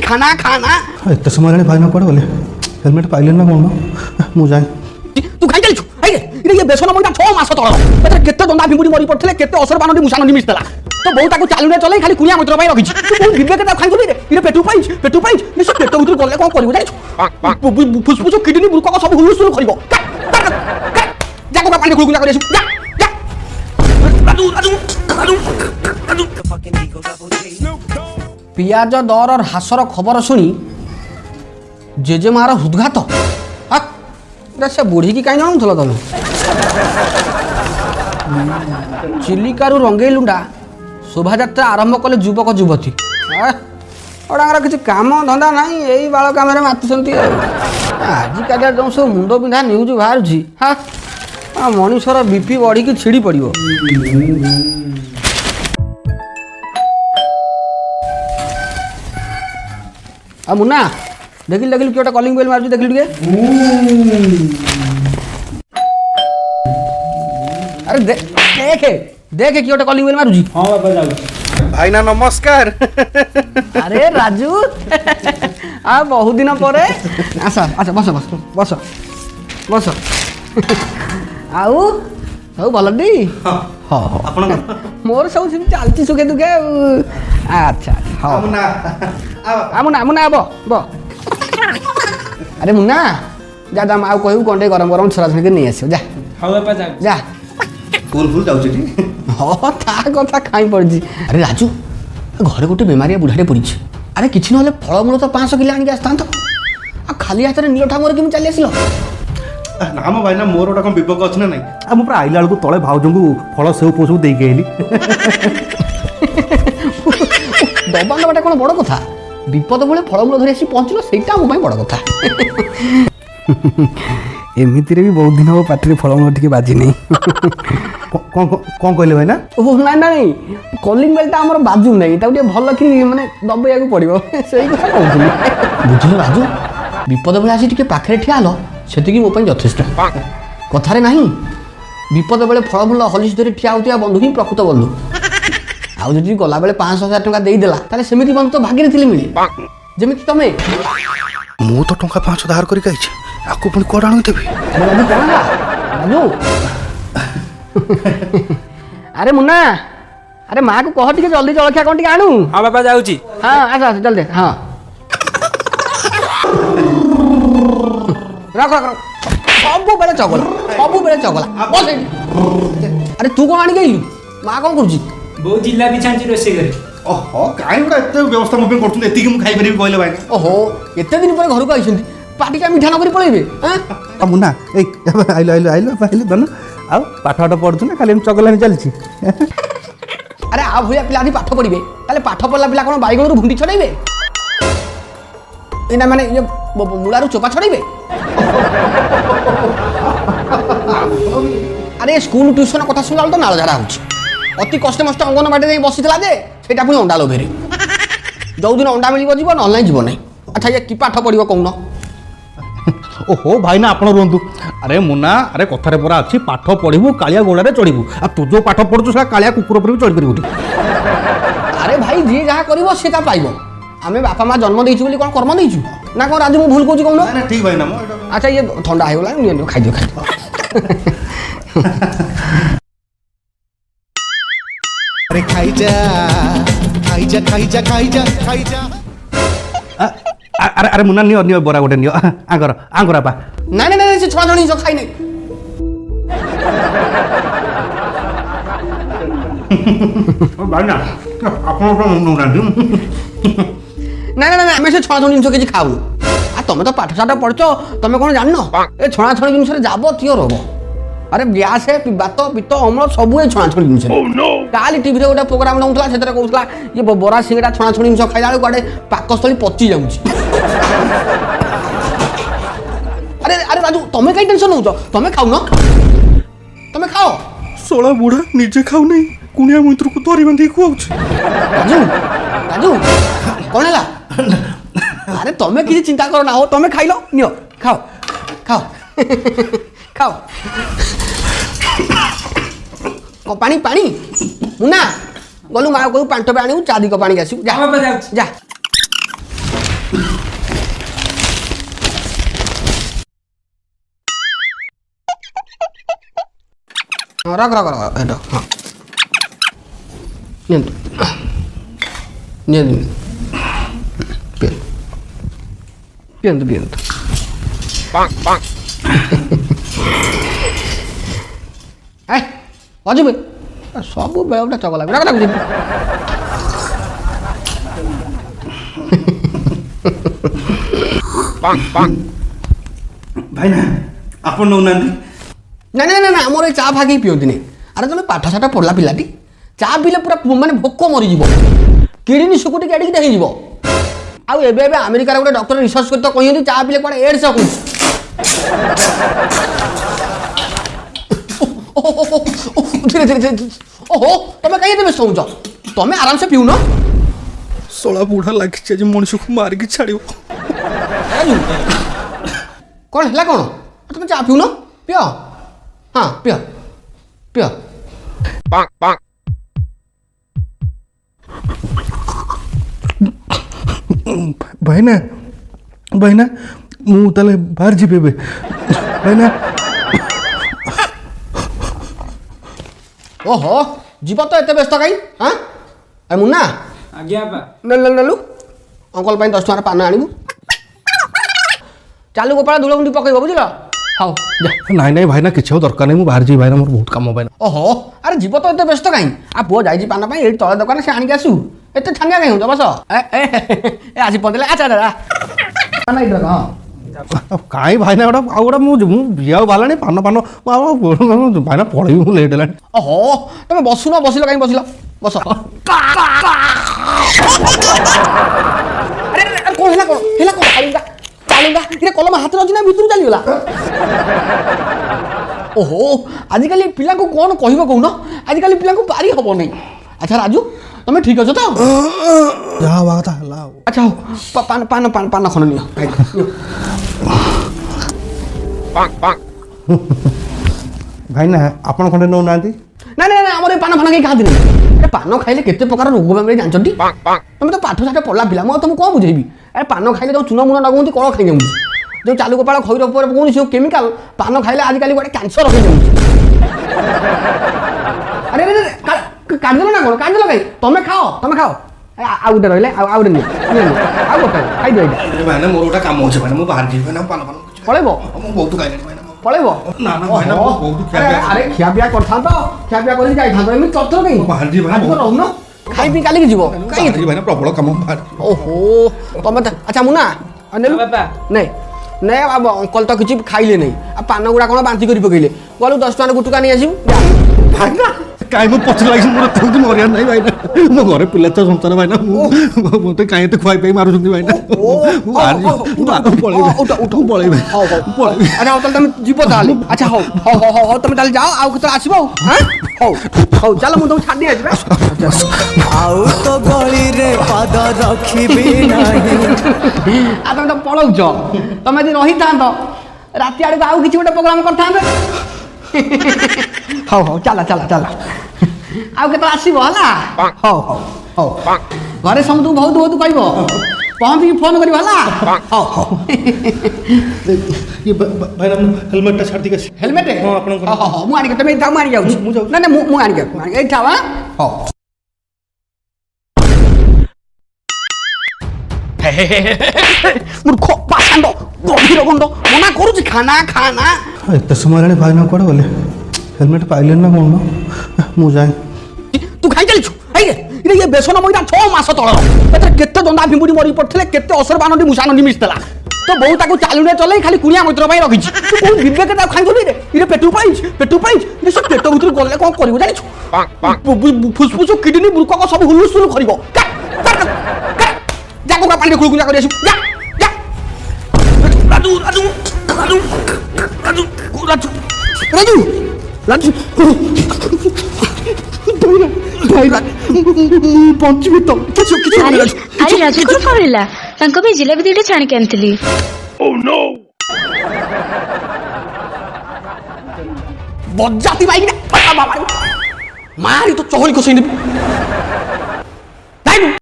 खाना खाना एत समय भाई ना कौन गले हेलमेट पाइले ना कौन मु जाए तू खाई चलछु ये बेसन मैदा 6 मास तळ एतरे केते दंडा भिमुडी मरी पड़थिले केते असर बानडी मुसानडी मिसतला तो बहु ताको चालुने चले खाली कुनिया मित्र पाई रखिछि तू बहुत विवेक ता खाइ रे इरे पेटु पाई निस पेट उतर गले कोन करिवो जाइछु फुसफुस किडनी बुरक सब हुलुसुल करिवो जाको का पानी गुलगुला करिसु जा राजू पियाज दर हासर खबर शुणी जेजेमार हृदघात से बुढ़ी की कहीं जाऊल तुम चिलिकारु रंगे लुंडा शोभायात्रा आरंभ कले युवक युवती किसी काम धंदा ना यही बाल कम मातुंट आजिका जो सब मुंड पिंधा न्यूज बाहर हाँ मनीषर बीपी बढ़ी की छिड़ी पड़ो आ मुन्ना देखिल देखिल किए कलिंग बेल मार्च देखिल अरे देखे देखे किए कलिंग बेल मारुची हां बाबा जाऊ भाई ना नमस्कार अरे राजू आ बहुत दिन पर आस अच्छा बस बस बस बस आउ सब भल टी हाँ मोर सब सेम चलती सुखे दुखे अच्छा हाँ मुन्ना मुन्ना आब अरे मुन्ना जा जा माँ कहू कौन गरम गरम छोरा छोड़ी नहीं आस जा जा फुल फुल जाऊँ हाँ ता कथा खाई पड़ी अरे राजू घरे गोटे बेमारिया बुढ़ाटे पड़ी अरे किसी ना फलमूल तो 500 किलो आनिक आसता खाली हाथ में नील ठाकुर केमी चली आसिल ना मो भाई ना मोर गोटा कौन विवेक अच्छे ना ना मुझे आइला बेलू तले भाउज को फल सेव पो सब देके आइली दबा दबाटा कौन बड़ कथा विपद बेले फलमूल धरी आसी पहुँचल ସେଇଟା ମୋ ପାଇଁ ବଡ଼ କଥା एमितिरे भी बहुत दिन हम पार्टी फलमूल टिके बाजी नहीं कौन कहले भाई ना ओह ना नहीं कलिंग बेलटा हमर बाजू नहीं ताऊ भल कि माने दबैया को पड़ो सही कथा कहूली बुझिल राजू विपद बेले आसी टिके पाखरे ठिया हलो सेतिकी मो ପାଇଁ ଯଥେଷ୍ଟ कथारे नहीं विपद बेले फलमूल हलिस धरी ठिया होतिया बंधु ही प्रकृत बंधु आउ जदि गला बेले 5,000 टका देई देला ताले सेमिति बंधु तो भाग्य थिले मिले जेमिति तमे मु तो टंका 500 धार करी काइछ आकु पुनी कोड आनु देबी राजू अरे मुन्ना अरे माँ को कह टिके जल्दी जलखिया कौन टिके आनु हाँ बाबा जाऊँगी हाँ आस आस जल्दी हाँ रख रख रख सब बेले चगला बस अरे तू कौन आनी गई माँ कौन करुची बहुत जिला भी छांची रोसे करे ओहो काई गोटा एते व्यवस्था मो पे करतु एतिकी मु खाइ परिबी कहले भाई ओहो एते दिन पर घर को आइछंती पार्टी का मिठा न करी पळेबे हां मुन्ना ए आइलो दन आ पाठ पढ़ु ना खाली चगलानी चलछि अरे आ भइया पिला आदि पाठ पढ़िबे ताले पाठ पढ़ला पिला कोन बाइगण रु भुंडी छड़ाइबे एना माने ये मुलारू चोपा छड़ाइबे अरे स्कूल ट्यूशन कथा सुनला तो नाल झाड़ा होछि अति कष्ट मष्ट अंगनबाड़ी दे बसितला जे सेटा पुनी अंडा लोभेरे जो दिन अंडा मिलिबो जीवन ऑनलाइन जीवन नहीं अच्छा ये कि पाठ पढ़िबो कहून ओहो भाई ना आपण रुहतु अरे मुन्ना अरे कथारे परा अछि पाठ पढ़िबू कालिया गोड़ारे चढ़िबू आ तू जो पाठ पढ़छु से कालिया कुकुर पर भी चढ़ परिबू अरे भाई जी जहा करिवो सेटा पाइबो आमे बापा मां जन्म देइछु बोली कोन कर्म देइछु ना कोन राजू मु भूल कहूची कहून ना ठीक भाई ना अच्छा ये ठंडा हे गला नियो खाइ दियो अरे खाई जा अरे मुन्ना नियो बरा गोटे नियो आंगर बा ना ना ना से छोड़ा छोड़ी जो खाई नहीं भाई ना आपण तो नुना ना ना ना हमें से छोड़ा छोड़ी जिनिस किछि खाऊ आ तमे तो पाठ साठ पढ़छो तमे कोन जाननो ए छोड़ा छोड़ी जिनिस रे जाबो थियो रोबो अरे गैस है बात पित्त अम्ल सब ये छणा छणी जिनिस काली टीवी रे गोटे प्रोग्राम नउतला सेतरे कहउतला ये बोरा सिंगड़ा छणा छणी जिनिस खाइला गाडे पाकस्थली पची जाउची अरे अरे राजू तमे काई टेंशन नउछ तमे खाउ न तमे खाओ सोला बुढ़ा निजे खाऊ नहीं कुनिया मंत्र को तोरी बंदी खुआउछ राजू राजू कोन हला अरे तमे किसी चिंता करो ना हो तमे खाइलो नियो खाओ खाओ खाओ पानी पानी मुन्ना गलु माँ को पांच पे आनी चादी को पानी आसू जा जा ରଖ ରଖ ରଖ ଏଇଟା ହଁ ନିଅନ୍ତୁ ନିଅନ୍ତୁ ପିଅନ୍ତୁ ପିଅନ୍ତୁ ଏ ଅଜୁ ସବୁ ବେଳେ ଗୋଟେ ଚଗଲା ରାଖ ରାଖ ଭାଇନା ଆପଣ ନେଉନାହାନ୍ତି ନା ନା ନା ନା ଆମର ଏ ଚା ଫା କେହି ପିଅନ୍ତିନି ଆରେ ତମେ ପାଠଶାଠ ପଢ଼ିଲା ପିଲାଟି ଚା ପିଇଲେ ପୁରା ମାନେ ଭୋକ ମରିଯିବ କିଡ଼ନୀ ସୁକୁଟିକି ଆଡ଼ିକି ହେଇଯିବ ଆଉ ଏବେ ଏବେ ଆମେରିକାର ଗୋଟେ ଡକ୍ଟର ରିସର୍ଚ୍ଚ କରି ତ କହିଛନ୍ତି ଚା ପିଇଲେ କୁଆଡ଼େ ଏଡ୍ସ ହେଉଛି ଧୀରେ ଧୀରେ ଧୀରେ ଓହୋ ତମେ କାହିଁ ଏତେ ବ୍ୟସ୍ତ ହେଉଛ ତମେ ଆରାମସେ ପିଉନ ଶଳା ବୁଢ଼ା ଲାଗିଛି ଆଜି ମଣିଷକୁ ମାରିକି ଛାଡ଼ିବ କ'ଣ ହେଲା କ'ଣ ତମେ ଚା ପିଉନ ପିଅ ହଁ ପିଅ ପିଅ ଭାଇନା ଭାଇନା ମୁଁ ତାହେଲେ ବାହାରି ଯିବି ଏବେ ଭାଇନା ଓହୋ ଯିବ ତ ଏତେ ବ୍ୟସ୍ତ କାହିଁ ହଁ ଏ ମୁନା ଆଜ୍ଞା ବାପା ନେଲୁ ଅଙ୍କଲ ପାଇଁ 10 ଟଙ୍କାର ପାନ ଆଣିବୁ ଚାଲୁ ଗୋପାଳ ଧୂଳଗୁଣ୍ଡି ପକେଇବ ବୁଝିଲ ହଉ ଯା ନାଇଁ ନାଇଁ ଭାଇନା କିଛି ଆଉ ଦରକାର ନାହିଁ ମୁଁ ବାହାରି ଯିବି ଭାଇନା ମୋର ବହୁତ କାମ ଭାଇନା ଓହୋ ଆରେ ଯିବ ତ ଏତେ ବ୍ୟସ୍ତ କାହିଁ ଆଉ ପୁଅ ଯାଇଛି ପାନ ପାଇଁ ଏଇଠି ତଳେ ଦୋକାନ ସେ ଆଣିକି ଆସିବୁ ଏତେ ଛାନିଆ କାହିଁ ହେଉଛ ବସ ଏ ଆସି ପହଞ୍ଚିଲେ ଆଚ୍ଛା ଦାଦା ପାନ ଏଇଠି ରଖ ହଁ କାହିଁ ଭାଇନା ଗୋଟା ଆଉ ଗୋଟା ମୁଁ ଯିବାକୁ ବାହାରିଲାଣି ପାନ ପାନ ଭାଇନା ପଳେଇବି ମୁଁ ଲେଟ୍ ହେଲାଣି ଓହୋ ତମେ ବସୁନ ବସିଲ କାହିଁ ବସିଲ ବସ ଆରେ କ'ଣ ହେଲା କ'ଣ ହେଲା କ'ଣ ଚାଲିଙ୍ଗା ଚାଲିଙ୍ଗା ଏରେ କଲମ ହାତରେ ଅଛି ନା ଭିତରୁ ଚାଲିଗଲା ଓହୋ ଆଜିକାଲି ପିଲାଙ୍କୁ କ'ଣ କହିବ କହୁନ ଆଜିକାଲି ପିଲାଙ୍କୁ ପାରି ହବ ନାହିଁ ଆଚ୍ଛା ରାଜୁ ତମେ ଠିକ୍ ଅଛ ତ ଯାହା ହବା କଥା ହେଲା ଆଉ ଆଚ୍ଛା ହଉ ପାନ ପାନ ପାନ ପାନ ଖଣ୍ଡ ନିଅ ଭାଇନା ଆପଣ ଖଣ୍ଡେ ନେଉନାହାନ୍ତି ନା ନା ନା ଆମର ଏ ପାନ ଫାନ କେହି ଖାଆନ୍ତିନି ଏ ପାନ ଖାଇଲେ କେତେ ପ୍ରକାର ରୋଗ ବେମାରୀ ଜାଣିଛନ୍ତି ତମେ ତ ପାଠ ସାଠ ପଢ଼ିଲା ପିଲା ମୁଁ ଆଉ ତମକୁ କ'ଣ ବୁଝେଇବି ଏ ପାନ ଖାଇଲେ ଯେଉଁ ଚୁନ ମୁନ ଲଗାଉଛନ୍ତି କ'ଣ ଖାଇଯାଉଛି ଯେଉଁ ଚାଲୁ ଗୋପାଳ ଖଇର ଉପରେ ପକାଉନି ସେ କେମିକାଲ ପାନ ଖାଇଲେ ଆଜିକାଲି ଗୋଟେ କ୍ୟାନ୍ସର ହେଇଯାଉଛି ଆରେ କାଟିଦେଲ ନା କ'ଣ କାଟିଦେଲ କାହିଁ ତମେ ଖାଅ ଆଉ ଗୋଟେ ରହିଲେ ଆଉ ଗୋଟେ ନିଅ ଆଉ ଗୋଟେ ଖାଇଦିଅ ଏଇଟା ଭାଇନା ମୋର ଗୋଟେ କାମ ଅଛି ଭାଇନା ମୁଁ ବାହାରି ଯିବି ଭାଇନା ପାନ ପାନ ପଳେଇବ ମୁଁ ବହୁତ ଖାଇଲିଣି ଭାଇନା ପଳେଇବ ନା ନା ଭାଇନା ମୁଁ ବହୁତ ଖିଆପିଆ ଆରେ ଖିଆପିଆ କରିଥାନ୍ତ ଖିଆପିଆ କରିକି ଯାଇଥାନ୍ତ ଏମିତି ତରତର କାହିଁ ବାହାରି ଭାଇନା ଆଜି ତ ରହୁନ ଖାଇ ପିଇ କାଲିକି ଯିବ କାହିଁକି ଭାଇନା ପ୍ରବଳ କାମ ବାହାରି ଓହୋ ତମେ ତ ଆଚ୍ଛା ମୁନା ନେଲୁ ବାପା ନେ ନେ ବାବୁ ଅଙ୍କଲ ତ କିଛି ଖାଇଲେ ନାହିଁ ଆଉ ପାନ ଗୁଡ଼ା କ'ଣ ବାନ୍ତି କରି ପକେଇଲେ ଗଲୁ 10 ଟଙ୍କାର ଗୁଟୁକା ନେଇ ଆସିବୁ ଭାଇନା କାହିଁ ମୁଁ ପଛରେ ଲାଗିଛି ମୋର ଏତେ ମରିବାର ନାହିଁ ଭାଇନା ମୋ ଘରେ ପିଲା ଛୁଆ ସନ୍ତାନ ଭାଇନା ମୋତେ କାହିଁ ଏତେ ଖୁଆଇ ପାଇ ମାରୁଛନ୍ତି ଭାଇନା ପଳେଇବି ପଳେଇବି ଆଚ୍ଛା ହଉ ତାହେଲେ ତମେ ଯିବ ତାହେଲେ ଆଚ୍ଛା ହଉ ତମେ ତାହେଲେ ଯାଅ ଆଉ କେତେବେଳେ ଆସିବ ହଉ ଚାଲ ମୁଁ ତମକୁ ଛାଡ଼ି ଆସିବି ଆଉ ତ ଗଳିରେ ପାଦ ରଖିବି ନାହିଁ ଆଉ ତମେ ତ ପଳଉଛ ତମେ ଯଦି ରହିଥାନ୍ତ ରାତି ଆଡ଼କୁ ଆଉ କିଛି ଗୋଟେ ପ୍ରୋଗ୍ରାମ କରିଥାନ୍ତେ ହଉ ଚାଲ ଆଉ କେତେବେଳେ ଆସିବ ହେଲା ହଉ ଘରେ ସମସ୍ତଙ୍କୁ ବହୁତ କହିବ ପହଞ୍ଚିକି ଫୋନ୍ କରିବ ହେଲା ହଉ ଭାଇନା ମୁଁ ହେଲମେଟଟା ଛାଡ଼ି ଦେଇକି ଆସିବି ହେଲମେଟ୍ ହଁ ଆପଣଙ୍କର ହଉ ମୁଁ ଆଣିକି ତମେ ଏଇଠି ମୁଁ ଆଣିକି ଯାଉଛି ନା ମୁଁ ଆଣିକି ଏଇଠି ଥାଅ ହଉ ମୂର୍ଖ ପାଷାଣ୍ଡ ଗଭୀର ଗଣ୍ଡ ମନା କରୁଛି ଖାନା ଏତେ ସମୟ ହେଲାଣି ଭାଇନା କୁଆଡ଼େ ଗଲେ ହେଲମେଟ ପାଇଲେନି ନା କ'ଣ ମୁଁ ଯାଏ ତୁ ଖାଇ ଚାଲିଛୁ ଇଏ ବେସନ ମଇଦା 6 ମାସ ତଳର ଏଥିରେ କେତେ ଦଣ୍ଡା ଭିମୁଡ଼ି ମରି ପଡ଼ିଥିଲେ କେତେ ଅସରବାନଟି ମୁସାନଟି ମିଶିଥିଲା ତ ବୋଉ ତାକୁ ଚାଲୁରେ ଚଲେଇ ଖାଲି କୁଣିଆ ମୈତ୍ର ପାଇଁ ରଖିଛି ତୁ କୋଉ ବିବେକ ତାକୁ ଖାଇଥିଲୁ ଇରେ ପେଟୁ ପାଇଛି ସେ ପେଟ ଭିତରୁ ଗଲେ କ'ଣ କରିବ ଜାଣିଛୁ ଫୁସଫୁସ କିଡନୀ ବୃକକ ସବୁ ହୁଲୁସୁଲୁ କରିବ ଯା କୁକୁଡ଼ା ପାଣିରେ କୁଳୁକୁଳା କରି ଆସିବୁ ଯା ରାଜୁ ବଞ୍ଚିବି ତ କିଛି ଆରେ ରାଜୁକୁ କ'ଣ ହେଲା ତାଙ୍କ ପାଇଁ ଜିଲାପି ଦୁଇଟା ଛାଣିକି ଆଣିଥିଲି ବଜାତି ବାଇକି ମାରି ତ ଚହଳି ଖସେଇ ନେବି